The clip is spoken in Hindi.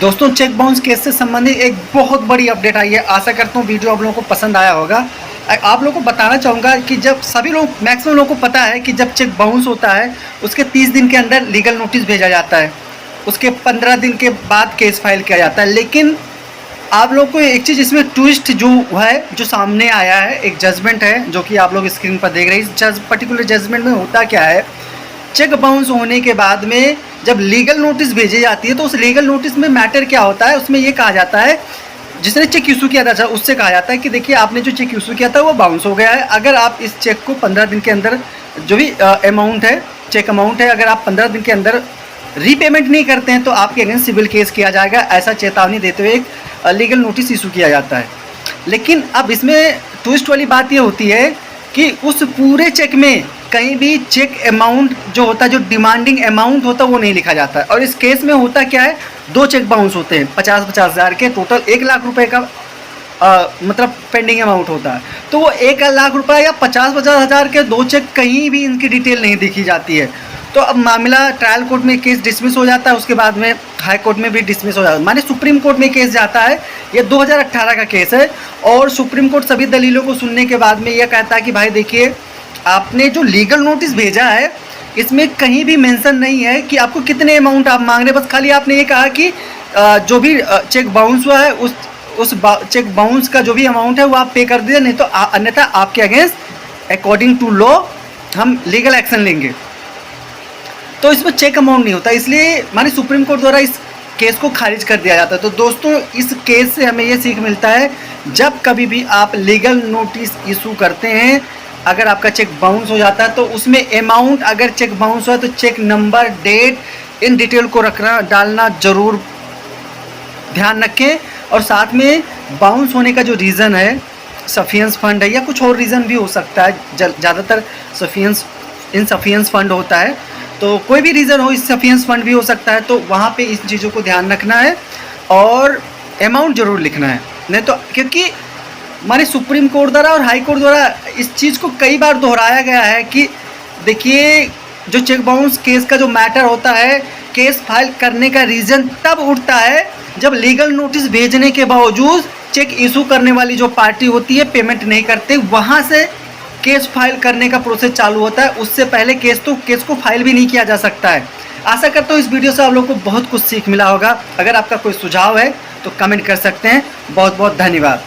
दोस्तों, चेक बाउंस केस से संबंधित एक बहुत बड़ी अपडेट आई है। आशा करता हूँ वीडियो आप लोगों को पसंद आया होगा। आप लोगों को बताना चाहूँगा कि जब सभी लोग मैक्सिमम लोगों को पता है कि जब चेक बाउंस होता है उसके 30 दिन के अंदर लीगल नोटिस भेजा जाता है, उसके 15 दिन के बाद केस फाइल किया जाता है। लेकिन आप लोग को एक चीज़ इसमें ट्विस्ट जो है, जो सामने आया है, एक जजमेंट है जो कि आप लोग स्क्रीन पर देख रहे हैं। इस पर्टिकुलर जजमेंट में होता क्या है, चेक बाउंस होने के बाद में जब लीगल नोटिस भेजी जाती है तो उस लीगल नोटिस में मैटर क्या होता है, उसमें ये कहा जाता है, जिसने चेक इशू किया था उससे कहा जाता है कि देखिए आपने जो चेक इशू किया था वो बाउंस हो गया है। अगर आप इस चेक को 15 दिन के अंदर, जो भी अमाउंट है, चेक अमाउंट है, अगर आप 15 दिन के अंदर रीपेमेंट नहीं करते हैं तो आपके अगेंस्ट सिविल केस किया जाएगा। ऐसा चेतावनी देते हुए एक लीगल नोटिस इशू किया जाता है। लेकिन अब इसमें ट्विस्ट वाली बात ये होती है कि उस पूरे चेक में कहीं भी चेक अमाउंट जो होता है, जो डिमांडिंग अमाउंट होता है, वो नहीं लिखा जाता है। और इस केस में होता क्या है, 2 चेक बाउंस होते हैं 50-50 हज़ार के, टोटल 1 लाख रुपए का मतलब पेंडिंग अमाउंट होता है। तो वो 1 लाख रुपए या 50-50 हज़ार के 2 चेक, कहीं भी इनकी डिटेल नहीं दिखी जाती है। तो अब मामला ट्रायल कोर्ट में केस डिसमिस हो जाता है, उसके बाद में हाई कोर्ट में भी डिसमिस हो जाता है, माने सुप्रीम कोर्ट में केस जाता है। ये 2018 का केस है और सुप्रीम कोर्ट सभी दलीलों को सुनने के बाद में यह कहता है कि भाई देखिए, आपने जो लीगल नोटिस भेजा है इसमें कहीं भी मेंशन नहीं है कि आपको कितने अमाउंट आप मांग रहे हैं। बस खाली आपने ये कहा कि जो भी चेक बाउंस हुआ है उस चेक बाउंस का जो भी अमाउंट है वो आप पे कर दीजिए, नहीं तो अन्यथा आपके अगेंस्ट अकॉर्डिंग टू लॉ हम लीगल एक्शन लेंगे। तो इसमें चेक अमाउंट नहीं होता, इसलिए माने सुप्रीम कोर्ट द्वारा इस केस को खारिज कर दिया जाता है। तो दोस्तों, इस केस से हमें ये सीख मिलता है, जब कभी भी आप लीगल नोटिस इशू करते हैं, अगर आपका चेक बाउंस हो जाता है तो उसमें अमाउंट, अगर चेक बाउंस हुआ तो चेक नंबर, डेट, इन डिटेल को डालना जरूर ध्यान रखें। और साथ में बाउंस होने का जो रीज़न है, सफिशिएंस फंड है या कुछ और रीज़न भी हो सकता है, ज़्यादातर इनसफिशिएंस फंड होता है, तो कोई भी रीज़न हो, इनसफिशिएंस फंड भी हो सकता है। तो वहाँ पे इन चीज़ों को ध्यान रखना है और अमाउंट ज़रूर लिखना है, नहीं तो क्योंकि माने सुप्रीम कोर्ट द्वारा और हाई कोर्ट द्वारा इस चीज़ को कई बार दोहराया गया है कि देखिए, जो चेक बाउंस केस का जो मैटर होता है, केस फाइल करने का रीज़न तब उठता है जब लीगल नोटिस भेजने के बावजूद चेक इशू करने वाली जो पार्टी होती है पेमेंट नहीं करते, वहाँ से केस फाइल करने का प्रोसेस चालू होता है। उससे पहले केस को फाइल भी नहीं किया जा सकता है। आशा करता हूँ इस वीडियो से आप लोगों को बहुत कुछ सीख मिला होगा। अगर आपका कोई सुझाव है तो कमेंट कर सकते हैं। बहुत बहुत धन्यवाद।